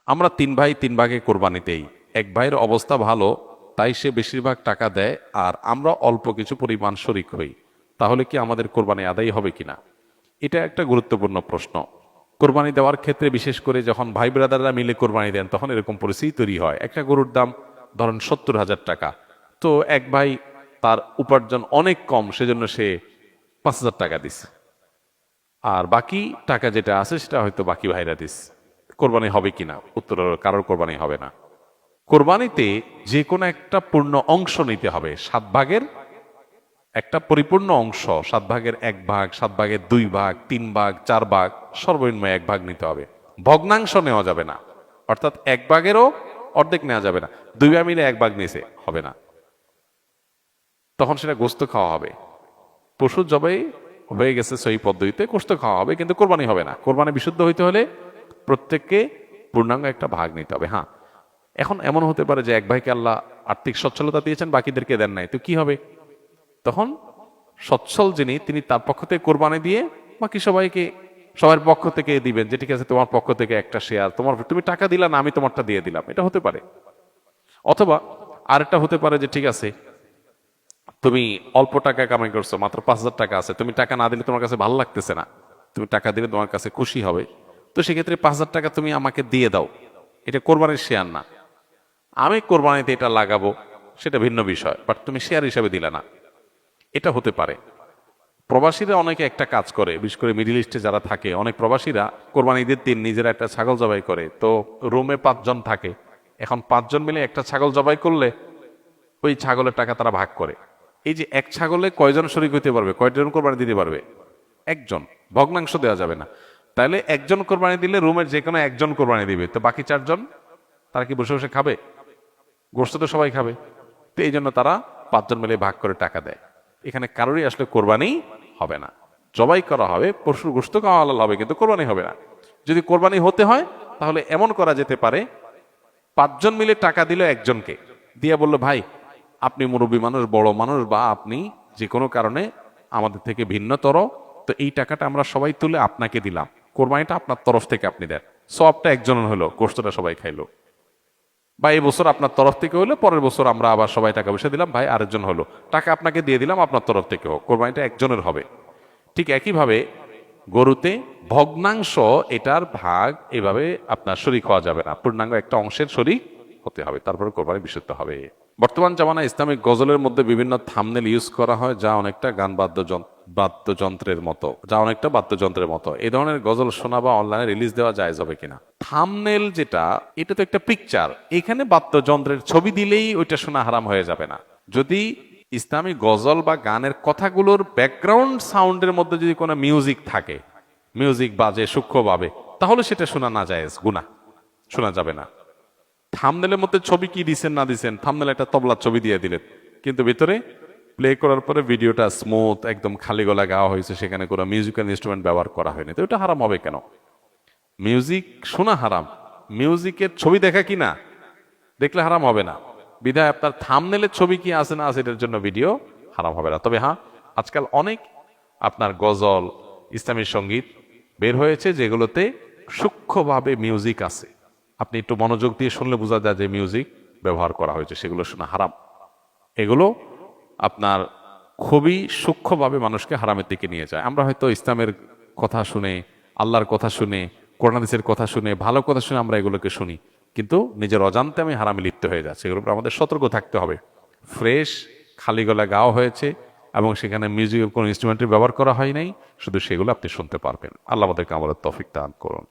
আমরা তিন ভাই তিন ভাগে কোরবানি দেই। এক ভাইয়ের অবস্থা ভালো, তাই সে বেশিরভাগ টাকা দেয়, আর আমরা অল্প কিছু পরিমাণ শরিক হই। তাহলে কি আমাদের কোরবানি আদায় হবে কিনা? এটা একটা গুরুত্বপূর্ণ প্রশ্ন। কোরবানি দেওয়ার ক্ষেত্রে বিশেষ করে যখন ভাই ব্রাদাররা মিলে কোরবানি দেন, তখন এরকম পরিস্থিতি তৈরি হয়। একটা গরুর দাম ধরেন 70,000 টাকা। তো এক ভাই, তার উপার্জন অনেক কম, সেজন্য সে 5,000 টাকা দিচ্ছে, আর বাকি টাকা যেটা আছে সেটা হয়তো বাকি ভাইরা দিস। কোরবানি হবে কিনা? উত্তর হলো কারোর কোরবানি হবে না। কোরবানিতে যে কোনো একটা পূর্ণ অংশ নিতে হবে। 7 ভাগের একটা পরিপূর্ণ অংশ, 7 ভাগের 1 ভাগ, 7 ভাগের 2 ভাগ, 3 ভাগ, 4 ভাগ, সর্বনিম্ন 1 ভাগ নিতে হবে। ভগ্নাংশ নেওয়া যাবে না, অর্থাৎ 1 ভাগেরও অর্ধেক নেওয়া যাবে না। 2 ভাই মিলে 1 ভাগ নিছে, হবে না। তখন সেটা গোস্ত খাওয়া হবে। পশু জবাই হয়ে গেছে সহি পদ্ধতিতে, গোস্ত খাওয়া হবে, কিন্তু কোরবানি হবে না। কোরবানি বিশুদ্ধ হইতে হলে প্রত্যেককে পূর্ণাঙ্গ একটা ভাগ নিতে হবে। হ্যাঁ, এখন এমন হতে পারে যে এক ভাইকে আল্লাহ আর্থিক সচ্ছলতা দিয়েছেন, বাকিদেরকে দেন নাই, তো কি হবে? তখন সচ্ছল যিনি, তিনি তার পক্ষ থেকে কোরবানি দিয়ে বাকি সবাইকে, সবার পক্ষ থেকে দিবেন, যে ঠিক আছে তোমার পক্ষ থেকে একটা শেয়ার, তুমি টাকা দিলা না, আমি তোমারটা দিয়ে দিলাম, এটা হতে পারে। অথবা আরেকটা হতে পারে যে ঠিক আছে, তুমি অল্প টাকা কামাই করছো, মাত্র 5,000 টাকা আছে, তুমি টাকা না দিলে তোমার কাছে ভালো লাগতেছে না, তুমি টাকা দিলে তোমার কাছে খুশি হবে, তো সেক্ষেত্রে 5,000 টাকা তুমি আমাকে দিয়ে দাও। এটা কোরবানির শেয়ার না। আমি কোরবানিতে এটা লাগাবো, সেটা ভিন্ন বিষয়, বাট তুমি শেয়ার হিসাবে দিলে না, এটা হতে পারে। প্রবাসীরা অনেকে একটা কাজ করে, বিশেষ করে মিডিল ইস্টে যারা থাকে, অনেক প্রবাসীরা কোরবানি ঈদের দিন নিজেরা একটা ছাগল জবাই করে। তো রুমে 5 জন থাকে, এখন 5 জন মিলে একটা ছাগল জবাই করলে ওই ছাগলের টাকা তারা ভাগ করে। এই যে এক ছাগলে কয়জন শরিক হইতে পারবে, কয়জন কোরবানি দিতে পারবে? একজন। ভগ্নাংশ দেওয়া যাবে না। তাহলে একজন কোরবানি দিলে রুমের যে কোনো একজন কোরবানি দিবে, তো বাকি 4 জন তারা কি বসে বসে খাবে? গোস্ত তো সবাই খাবে। তো এই জন্য তারা 5 জন মিলে ভাগ করে টাকা দেয়। এখানে কারোরই আসলে কোরবানি হবে না। জবাই করা হবে, পশুর গোস্ত খাওয়া হালাল হবে, কিন্তু কোরবানি হবে না। যদি কোরবানি হতে হয়, তাহলে এমন করা যেতে পারে, 5 জন মিলে টাকা দিল একজনকে, দিয়ে বলল, ভাই আপনি মুরব্বী মানুষ, বড় মানুষ, বা আপনি যে কোনো কারণে আমাদের থেকে ভিন্নতর, তো এই টাকাটা আমরা সবাই তুলে আপনাকে দিলাম, কোরবানিটা আপনার তরফ থেকে আপনি দেন, সবটা একজনের হলো, গোস্তটা সবাই খাইলো। বা এই বছর আপনার তরফ থেকে হলো, পরের বছর আমরা আবার সবাই টাকা পয়সা দিলাম, ভাই আরেকজন হলো, টাকা আপনাকে দিয়ে দিলাম, আপনার তরফ থেকে হোক, কোরবানিটা একজনের হবে। ঠিক একইভাবে গরুতে ভগ্নাংশ, এটার ভাগ এভাবে আপনার শরিক হওয়া যাবে না, পূর্ণাঙ্গ একটা অংশের শরিক হতে হবে, তারপরে কোরবানি বিশুদ্ধ হবে। বর্তমান জামানায় ইসলামিক গজলের মধ্যে বিভিন্ন থাম্বনেল ইউজ করা হয়, যা অনেকটা গান বাদ্যযন্ত্রের মতো, এই ধরনের গজল শোনা বা অনলাইনে রিলিজ দেওয়া জায়েজ হবে কিনা? থাম্বনেল যেটা, এটা তো একটা পিকচার, এখানে বাদ্যযন্ত্রের ছবি দিলেই ওইটা শোনা হারাম হয়ে যাবে না। যদি ইসলামী গজল বা গানের কথাগুলোর ব্যাকগ্রাউন্ড সাউন্ডের মধ্যে যদি কোনো মিউজিক থাকে, মিউজিক বাজে সূক্ষ্মভাবে, তাহলে সেটা শোনা না জায়েজ, গুনাহ, শোনা যাবে না। থাম্বনেলের মধ্যে ছবি কি দিছেন না দিছেন, থাম্বনেল একটা তবলার ছবি দিয়ে দিলেন, কিন্তু ভিতরে প্লে করার পরে ভিডিওটা স্মুথ, একদম খালি গলা গাওয়া হয়েছে, সেখানে কোনো মিউজিক্যাল ইনস্ট্রুমেন্ট ব্যবহার করা হয়নি, তো এটা হারাম হবে কেন? মিউজিক শোনা হারাম, মিউজিকের ছবি দেখা কি না, দেখলে হারাম হবে না। বিধায় আপনার থাম্বনেলের ছবি কি আছে না আছে, এটার জন্য ভিডিও হারাম হবে না। তবে হ্যাঁ, আজকাল অনেক আপনার গজল, ইসলামী সঙ্গীত বের হয়েছে, যেগুলোতে সূক্ষ্মভাবে মিউজিক আছে, আপনি একটু মনোযোগ দিয়ে শুনলে বোঝা যায় যে মিউজিক ব্যবহার করা হয়েছে, সেগুলো শোনা হারাম। এগুলো আপনার খুবই সূক্ষ্মভাবে মানুষকে হারামের দিকে নিয়ে যায়। আমরা হয়তো ইসলামের কথা শুনে, আল্লাহর কথা শুনে, কোরআন হাদিসের কথা শুনে, ভালো কথা শুনে আমরা এগুলোকে শুনি, কিন্তু নিজের অজান্তে আমি হারামে লিপ্ত হয়ে যাচ্ছি। এগুলোর উপর আমাদের সতর্ক থাকতে হবে। ফ্রেশ খালি গলা গাওয়া হয়েছে এবং সেখানে মিউজিকের কোনো ইনস্ট্রুমেন্টের ব্যবহার করা হয় নাই, শুধু সেগুলো আপনি শুনতে পারবেন। আল্লাহ আমাদেরকে আমাদের তৌফিক দান করুন।